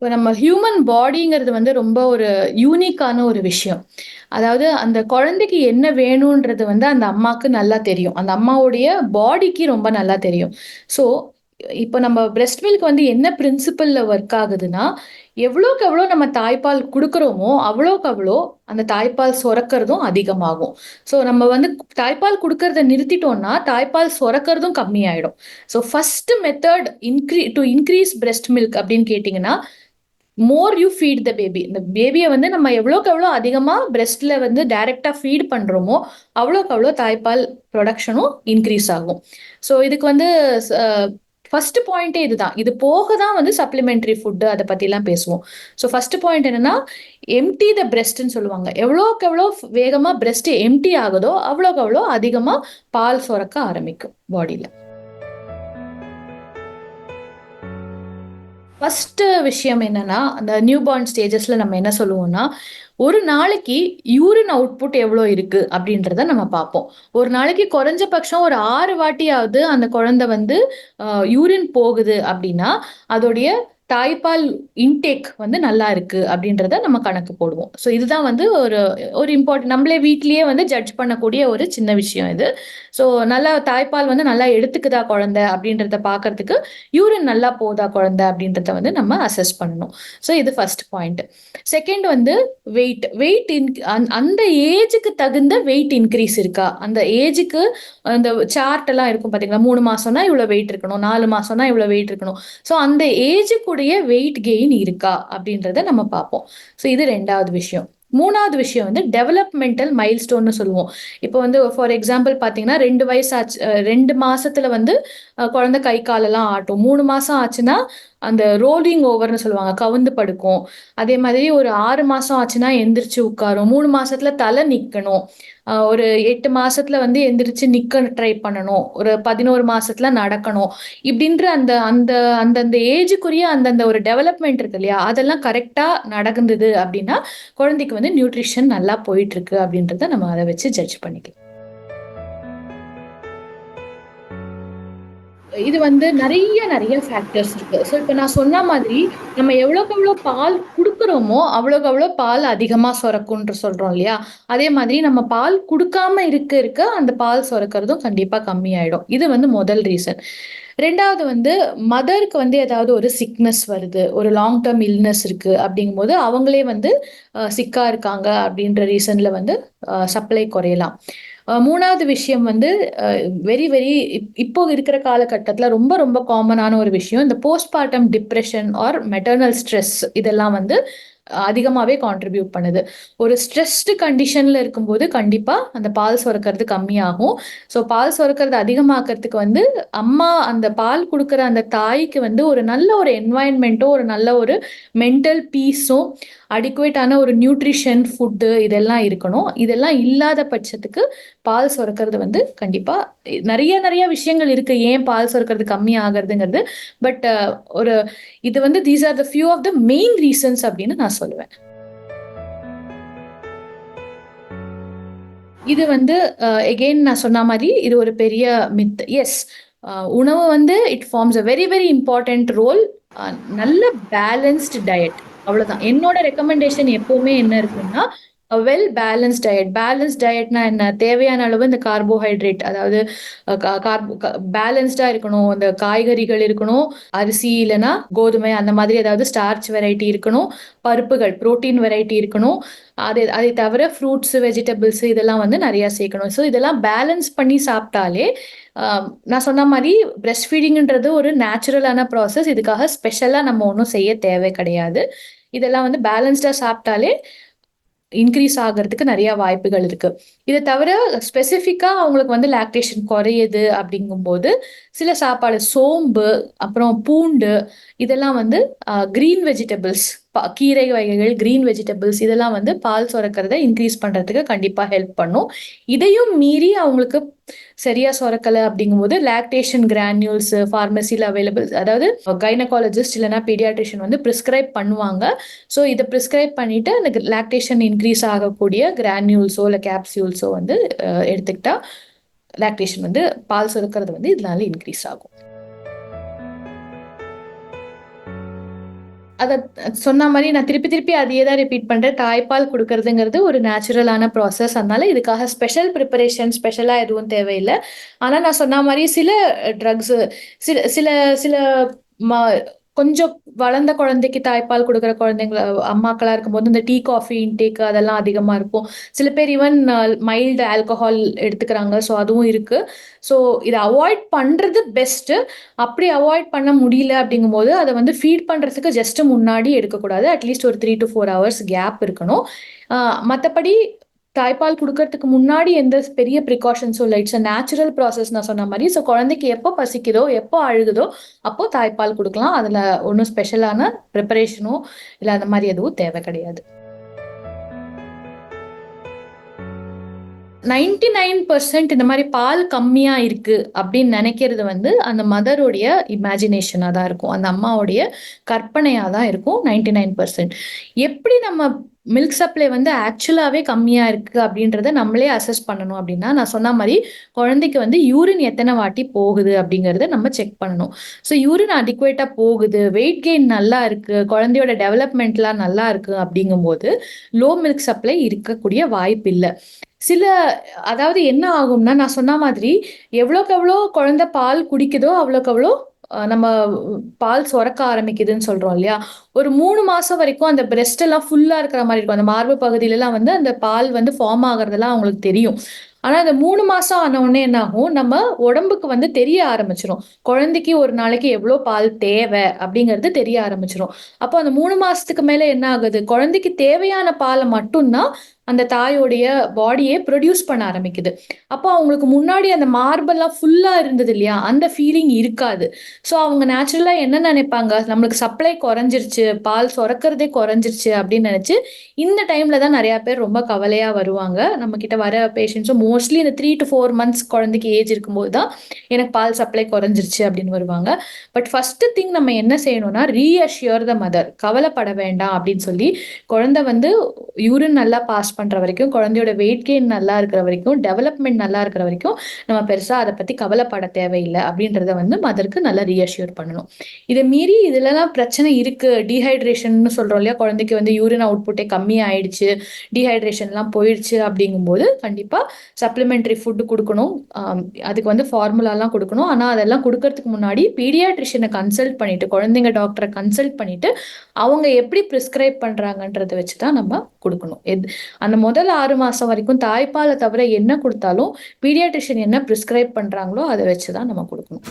இப்போ நம்ம ஹியூமன் பாடிங்கிறது வந்து ரொம்ப ஒரு யூனிக்கான ஒரு விஷயம். அதாவது அந்த குழந்தைக்கு என்ன வேணுன்றது வந்து அந்த அம்மாக்கு நல்லா தெரியும். அந்த அம்மாவுடைய பாடிக்கு ரொம்ப நல்லா தெரியும். ஸோ, இப்போ நம்ம பிரஸ்ட் மில்க் வந்து என்ன பிரின்சிபல்ல ஒர்க் ஆகுதுன்னா, எவ்வளோக்கு எவ்வளோ நம்ம தாய்ப்பால் குடுக்குறோமோ, அவ்வளோக்கு அவ்வளோ அந்த தாய்ப்பால் சுரக்கிறதும் அதிகமாகும். ஸோ, நம்ம வந்து தாய்ப்பால் குடுக்கறத நிறுத்திட்டோம்னா, தாய்ப்பால் சுரக்கிறதும் கம்மியாயிடும். So, first method to increase breast milk அப்படின்னு கேட்டீங்கன்னா, more you feed the baby. இந்த பேபிய வந்து நம்ம எவ்வளோக்கு எவ்வளோ அதிகமா பிரஸ்ட்ல வந்து டைரக்ட்டா ஃபீட் பண்றோமோ, அவ்வளோக்கு அவ்வளோ தாய்ப்பால் புரொடக்ஷனும் இன்கிரீஸ் ஆகும். ஸோ இதுக்கு வந்து ஸ் அ ஃபர்ஸ்ட் பாயிண்ட்டே இதுதான். இது போக தான் வந்து சப்ளிமெண்டரி ஃபுட் அத பத்திலாம் பேசுவோம். ஸோ ஃபர்ஸ்ட் பாயிண்ட் என்னன்னா, எம்ப்டி த பிரஸ்ட்ன்னு சொல்லுவாங்க. எவ்வளோக்கு எவ்வளோ வேகமா பிரஸ்ட் எம்ப்டி ஆகுதோ, அவ்வளோக்கு அவ்வளோ அதிகமா பால் சுரக்க ஆரம்பிக்கும் பாடில. ஃபர்ஸ்ட்டு விஷயம் என்னன்னா, அந்த நியூ பார்ன் ஸ்டேஜஸ்ல நம்ம என்ன சொல்லுவோம்னா, ஒரு நாளைக்கு யூரின் அவுட்புட் எவ்வளோ இருக்கு அப்படின்றத நம்ம பார்ப்போம். ஒரு நாளைக்கு குறைஞ்சபட்சம் ஒரு 6 வாட்டியாவது அந்த குழந்தை வந்து யூரின் போகுது அப்படின்னா, அதோடைய தாய்ப்பால் இன்டேக் வந்து நல்லா இருக்கு அப்படின்றத நம்ம கணக்கு போடுவோம். ஸோ இதுதான் வந்து ஒரு ஒரு நம்மளே வீட்லயே வந்து ஜட்ஜ் பண்ணக்கூடிய ஒரு சின்ன விஷயம் இது. ஸோ நல்லா தாய்ப்பால் வந்து நல்லா எடுத்துக்குதா குழந்தை அப்படின்றத பார்க்கறதுக்கு, யூரின் நல்லா போதா குழந்தை அப்படின்றத வந்து நம்ம அசஸ் பண்ணணும். ஸோ இது ஃபர்ஸ்ட் பாயிண்ட். செகண்ட் வந்து வெயிட். அந்த ஏஜுக்கு தகுந்த வெயிட் இன்கிரீஸ் இருக்கா? அந்த ஏஜுக்கு அந்த சார்ட் எல்லாம் இருக்கும் பார்த்தீங்களா? 3 மாசம்னா இவ்வளோ வெயிட் இருக்கணும். 4 மாசம்னா இவ்வளோ வெயிட் இருக்கணும். ஸோ அந்த ஏஜுக்குடைய வெயிட் கெயின் இருக்கா? அப்படின்றத நம்ம பார்ப்போம். ஸோ இது 2வது விஷயம். 3வது விஷயம் வந்து டெவலப்மெண்டல் மைல்ஸ்டோன்னு சொல்லுவோம். இப்போ வந்து ஃபார் எக்ஸாம்பிள் பார்த்தீங்கன்னா, 2 வயசு ஆச்சு 2 மாசத்துல வந்து குழந்தை கை காலெல்லாம் ஆட்டும். 3 மாசம் ஆச்சுன்னா, அந்த ரோலிங் ஓவர்ன்னு சொல்லுவாங்க. கவுந்து படுக்கும். அதே மாதிரி ஒரு 6 மாசம் ஆச்சுன்னா எந்திரிச்சு உட்காரும். 3 மாசத்துல தலை நிக்கணும். ஒரு 8 மாசத்துல வந்து எந்திரிச்சு நிக்க ட்ரை பண்ணணும். ஒரு 11 மாசத்துல நடக்கணும். இப்படின்ற அந்த அந்த அந்தந்த ஏஜுக்குரிய அந்தந்த ஒரு டெவலப்மெண்ட் இருக்கு இல்லையா? அதெல்லாம் கரெக்ட்டா நடந்தது அப்படின்னா, குழந்தைக்கு வந்து நியூட்ரிஷன் நல்லா போயிட்டுருக்கு அப்படின்றத நம்ம அத வச்சு ஜட்ஜ் பண்ணிக்கலாம். இது வந்து நெறைய ஃபேக்டர்ஸ் இருக்கு. ஸோ இப்ப நான் சொன்ன மாதிரி, நம்ம எவ்வளோக்கு எவ்வளோ பால் குடுக்குறோமோ, அவ்வளோக்கு அவ்வளோ பால் அதிகமா சுரக்கும்ன்று சொல்றோம் இல்லையா? அதே மாதிரி நம்ம பால் குடுக்காம இருக்க, அந்த பால் சுரக்கிறதும் கண்டிப்பா கம்மியாயிடும். இது வந்து முதல் ரீசன். 2வது வந்து மதருக்கு வந்து ஏதாவது ஒரு சிக்னஸ் வருது. ஒரு லாங் டெர்ம் இல்னஸ் இருக்கு அப்படிங்கும்போது, அவங்களே வந்து சிக்கா இருக்காங்க அப்படின்ற ரீசன்ல வந்து சப்ளை குறையலாம். 3வது விஷயம் வந்து அ வெரி வெரி இப்போ இருக்கிற காலகட்டத்தில ரொம்ப ரொம்ப காமனான ஒரு விஷயம். இந்த postpartum depression or maternal stress இதெல்லாம் வந்து அதிகமாவே கான்ட்ரிபியூட் பண்ணுது. ஒரு ஸ்ட்ரெஸ்டு கண்டிஷன்ல இருக்கும்போது கண்டிப்பா அந்த பால் சுரக்கிறது கம்மியாகும். ஸோ பால் சுரக்கிறது அதிகமாக்கறதுக்கு வந்து அம்மா அந்த பால் குடுக்குற அந்த தாய்க்கு வந்து ஒரு நல்ல ஒரு என்வாயர்ன்மென்ட்டும், ஒரு நல்ல ஒரு மென்டல் பீஸும், அடிக்குவேட்டான ஒரு நியூட்ரிஷன், ஃபுட்டு இதெல்லாம் இருக்கணும். இதெல்லாம் இல்லாத பட்சத்துக்கு பால் சுரக்கிறது வந்து கண்டிப்பா நெறைய விஷயங்கள் இருக்கு. ஏன் பால் சுரக்கிறது கம்மி ஆகுறதுங்கிறது. பட் ஒரு இது வந்து these are the few of the main reasons அப்படின்னு நான் சொல்லுவேன். இது வந்து எகெயின் நான் சொன்ன மாரி இது ஒரு பெரிய மித். எஸ், உணவு வந்து it forms a very very important role. A நல்ல பேலன்ஸ்டு டயட் அவ்வளோதான். என்னோட ரெக்கமெண்டேஷன் எப்பவுமே என்ன இருக்கும்னா, வெல் பேலன்ஸ்ட் டயட். பேலன்ஸ்ட் டயட்னா என்ன? தேவையான அளவு இந்த கார்போஹைட்ரேட் அதாவது அ கா கார்போ க பேலன்ஸ்டா இருக்கணும். இந்த காய்கறிகள் இருக்கணும். அரிசி இல்லன்னா கோதுமை அந்த மாதிரி ஏதாவது ஸ்டார்ச் வெரைட்டி இருக்கணும். பருப்புகள், புரோட்டீன் வெரைட்டி இருக்கணும். அதை தவிர ஃப்ரூட்ஸ், வெஜிடபிள்ஸ் இதெல்லாம் வந்து நெறையா சேர்க்கணும். ஸோ இதெல்லாம் பேலன்ஸ் பண்ணி சாப்பிட்டாலே, அ நான் சொன்ன மாரி பிரஸ்ட் ஃபீடிங்ன்றது ஒரு நேச்சுரலான ப்ராசஸ். இதுக்காக ஸ்பெஷலா நம்ம ஒண்ணும் செய்ய தேவை கிடையாது. இதெல்லாம் வந்து பேலன்ஸ்டா சாப்பிட்டாலே இன்கிரீஸ் ஆகுறதுக்கு நெறைய வாய்ப்புகள் இருக்கு. இத தவிர ஸ்பெசிஃபிக்கா அவங்களுக்கு வந்து லாக்டேஷன் குறையுது அப்படிங்கும்போது, சில சாப்பாடு சோம்பு, அப்புறம் பூண்டு இதெல்லாம் வந்து கிரீன் வெஜிடபிள்ஸ் கீரை வகைகள், கிரீன் வெஜிடபிள்ஸ் இதெல்லாம் வந்து பால் சுரக்கிறத இன்கிரீஸ் பண்றதுக்கு கண்டிப்பா ஹெல்ப் பண்ணும். இதையும் மீறி அவங்களுக்கு சரியா சுரக்கல அப்படிங்கும்போது, லாக்டேஷன் கிரானியூல்ஸ் பார்மசில அவைலபிள் அதாவது கைனகாலஜிஸ்ட் இல்லன்னா பீடியாட்ரிஷியன் வந்து பிரிஸ்கிரைப் பண்ணுவாங்க. ஸோ இத பிரிஸ்கிரைப் பண்ணிட்டு அந்த லாக்டேஷன் இன்கிரீஸ் ஆகக்கூடிய கிரானியூல்ஸோ, இல்ல கேப்சூல்ஸோ வந்து எடுத்துக்கிட்டா, லாக்டேஷன் வந்து பால் சுரக்கிறது வந்து இதனால இன்கிரீஸ் ஆகும். அத சொன்ன மாரி நான் திருப்பி திருப்பி அதையே தான் ரிப்பீட் பண்றேன். தாய்ப்பால் குடுக்கறதுங்கிறது ஒரு நேச்சுரலான ப்ராசஸ். அதனால இதுக்காக ஸ்பெஷல் பிரிப்பரேஷன் ஸ்பெஷலா எதுவும் தேவையில்ல. ஆனா நான் சொன்ன மாரி சில ட்ரக்ஸு சில சில சில ம கொஞ்சம் வளர்ந்த குழந்தைக்கு தாய்ப்பால் குடுக்குற குழந்தைங்கள அம்மாக்களா இருக்கும்போது இந்த டீ, காஃபி இன்டேக் அதெல்லாம் அதிகமா இருக்கும். சில பேர் ஈவன் மைல்டு ஆல்கஹால் எடுத்துக்கிறாங்க. ஸோ அதுவும் இருக்கு. ஸோ இத அவாய்ட் பண்றது பெஸ்ட்டு. அப்படி அவாய்ட் பண்ண முடியல அப்படிங்கும்போது, அத வந்து ஃபீட் பண்றதுக்கு ஜஸ்ட் முன்னாடி எடுக்கக்கூடாது. அட்லீஸ்ட் ஒரு 3 டூ 4 ஹவர்ஸ் கேப் இருக்கணும். அ மத்தபடி தாய்ப்பால் குடுக்கறதுக்கு முன்னாடி எந்த பெரிய ப்ரிகாஷன்ஸும் இல்ல. இட்ஸ் அ நேச்சுரல் ப்ராசஸ் நான் சொன்ன மாரி. ஸோ குழந்தைக்கு எப்போ பசிக்குதோ, எப்போ அழுகுதோ, அப்போ தாய்ப்பால் குடுக்கலாம். அதுல ஒண்ணும் ஸ்பெஷலான ப்ரிப்பரேஷனோ, இல்ல அந்த மாரி எதுவும் தேவை கிடையாது. 99% இந்த மாரி பால் கம்மியா இருக்கு அப்படின்னு நெனைக்கிறது வந்து, அந்த மதருடைய இமேஜினேஷனா தான் இருக்கும். அந்த அம்மாவுடைய கற்பனையா தான் இருக்கும் 99%. எப்படி நம்ம மில்க் சப்ளை வந்து ஆக்சுவலாவே கம்மியா இருக்கு அப்படின்றத நம்மளே அசஸ் பண்ணணும் அப்படின்னா, நான் சொன்ன மாரி குழந்தைக்கு வந்து யூரின் எத்தன வாட்டி போகுது அப்படிங்கிறத நம்ம செக் பண்ணணும். ஸோ யூரின் அடிக்குவேட்டா போகுது, வெயிட் கெயின் நல்லா இருக்கு, குழந்தையோட டெவலப்மெண்ட்லாம் நல்லா இருக்கு அப்படிங்கும்போது, லோ மில்க் சப்ளை இருக்கக்கூடிய வாய்ப்பில்ல. சில அதாவது என்ன ஆகும்னா, நான் சொன்ன மாதிரி எவ்வளோக்கு எவ்வளோ குழந்தை பால் குடிக்குதோ, அவ்வளோக்கு அவ்வளோ நம்ம பால் சுரக்க ஆரம்பிக்குதுன்னு சொல்றோம் இல்லையா? ஒரு 3 மாசம் வரைக்கும் அந்த பிரெஸ்ட் எல்லாம் ஃபுல்லா இருக்கிற மாரி இருக்கும். அந்த மார்பு பகுதியிலலாம் வந்து அந்த பால் வந்து ஃபார்ம் ஆகுறதெல்லாம் அவங்களுக்கு தெரியும். ஆனா, அந்த 3 மாசம் ஆன உடனே என்ன ஆகும், நம்ம உடம்புக்கு வந்து தெரிய ஆரம்பிச்சுரும். குழந்தைக்கு ஒரு நாளைக்கு எவ்வளோ பால் தேவை அப்படிங்கிறது தெரிய ஆரம்பிச்சுரும். அப்போ அந்த 3 மாசத்துக்கு மேல என்ன ஆகுது, குழந்தைக்கு தேவையான பால மட்டும் தான் அந்த தாயோடைய பாடியே ப்ரொடியூஸ் பண்ண ஆரம்பிக்குது. அப்போ அவங்களுக்கு முன்னாடி அந்த மார்பெல்லாம் ஃபுல்லா இருந்தது இல்லையா? அந்த ஃபீலிங் இருக்காது. ஸோ அவங்க நேச்சுரலா என்ன நினைப்பாங்க, நம்மளுக்கு சப்ளை குறைஞ்சிருச்சு, பால் சுரக்கிறதே குறைஞ்சிருச்சு அப்படின்னு நினைச்சு, இந்த டைம்ல தான் நெறைய பேர் ரொம்ப கவலையா வருவாங்க. நம்ம கிட்ட வர பேஷண்ட்ஸும் மோஸ்ட்லி இந்த 3 டூ 4 மந்த்ஸ் குழந்தைக்கு ஏஜ் இருக்கும்போது தான், எனக்கு பால் சப்ளை குறைஞ்சிருச்சு அப்படின்னு வருவாங்க. பட் ஃபர்ஸ்ட் திங் நம்ம என்ன செய்யணும்னா, ரீஅஷ்யூர் த மதர். கவலைப்பட வேண்டாம் அப்படின்னு சொல்லி, குழந்தை வந்து யூரின் நல்லா பாஸ் பண்ற வரைக்கும், குழந்தையோட வெயிட் கெயின் நல்லா இருக்கிற வரைக்கும், டெவலப்மெண்ட் நல்லா இருக்கிற வரைக்கும், நம்ம பெருசா அத பத்தி கவலைப்பட தேவையில்ல அப்படின்றத வந்து மதருக்கு நல்லா ரீஅஷ்யூர் பண்ணணும். இத மீறி இதுலலாம் பிரச்சனை இருக்கு. டீஹைட்ரேஷன்னு சொல்றோம் இல்லையா? குழந்தைக்கு வந்து யூரின் அவுட்புட்டே கம்மி ஆயிடுச்சு, டீஹைட்ரேஷன்லாம் போயிடுச்சு அப்படிங்கும்போது, கண்டிப்பா சப்ளிமெண்டரி ஃபுட் குடுக்கணும். அதுக்கு வந்து ஃபார்முலாலாம் குடுக்கணும். ஆனா அதெல்லாம் குடுக்கறதுக்கு முன்னாடி பீடியாட்ரிஷியன கன்சல்ட் பண்ணிட்டு, குழந்தைங்க டாக்டர கன்சல்ட் பண்ணிட்டு, அவங்க எப்படி பிரிஸ்கிரைப் பண்றாங்கன்றத வச்சு தான் நம்ம குடுக்கணும். அந்த முதல் 6 மாசம் வரைக்கும் தாய்ப்பால தவிர என்ன குடுத்தாலும், பீடியாட்ரிஷியன் என்ன பிரிஸ்கிரைப் பண்றாங்களோ, அத வச்சு தான் நம்ம குடுக்கணும்.